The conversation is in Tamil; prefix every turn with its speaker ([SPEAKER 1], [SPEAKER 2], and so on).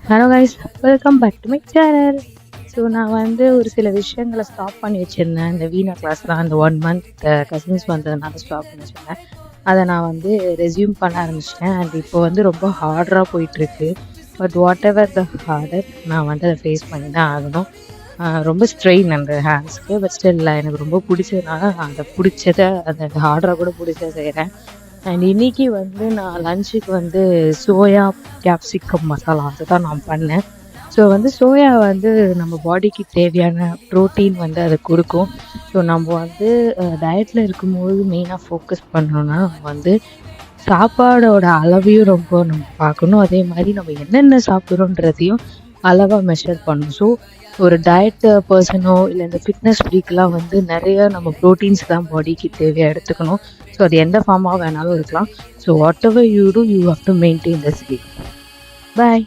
[SPEAKER 1] Hello guys, welcome back to my channel. So நான் வந்து ஒரு சில விஷயங்களை ஸ்டாப் பண்ணி வச்சுருந்தேன். இந்த வீணா கிளாஸ்லாம் அந்த 1 மந்த் கசின்ஸ் வந்ததுனால ஸ்டாப் பண்ணி வச்சுருந்தேன். அதை நான் வந்து ரெஸ்யூம் பண்ண ஆரம்பிச்சிட்டேன். அண்ட் இப்போ வந்து ரொம்ப ஹார்டராக போயிட்டுருக்கு. But what ever the harder, நான் வந்து அதை ஃபேஸ் பண்ணி தான் ஆகணும். ரொம்ப ஸ்ட்ரெயின் அந்த ஹேண்ட்ஸ்க்கு. பட் ஸ்டில் எனக்கு ரொம்ப பிடிச்சதுனால நான் அதை அந்த ஹார்டராக கூட பிடிச்சதை செய்கிறேன். அண்ட் இன்னைக்கு வந்து நான் லஞ்சுக்கு வந்து சோயா கேப்சிகம் மசாலா அதுதான் நான் பண்ணேன். ஸோ வந்து சோயா வந்து நம்ம பாடிக்கு தேவையான ப்ரோட்டீன் வந்து அது கொடுக்கும். ஸோ நம்ம வந்து டயட்டில் இருக்கும்போது மெயினாக ஃபோக்கஸ் பண்ணோன்னா நம்ம வந்து சாப்பாடோட அளவையும் ரொம்ப நம்ம பார்க்கணும். அதே மாதிரி நம்ம என்னென்ன சாப்பிட்றோன்றதையும் அளவாக மெஷர் பண்ணணும். ஸோ ஒரு டயட் பர்சனோ இல்லை இந்த ஃபிட்னஸ் ஃப்ரீக்கெலாம் வந்து நிறைய நம்ம ப்ரோட்டீன்ஸ் தான் பாடிக்கு தேவையாக எடுத்துக்கணும். ஸோ அது எந்த ஃபார்மாக வேணாலும் இருக்கலாம். So whatever you do, you have to maintain the sleep. Bye.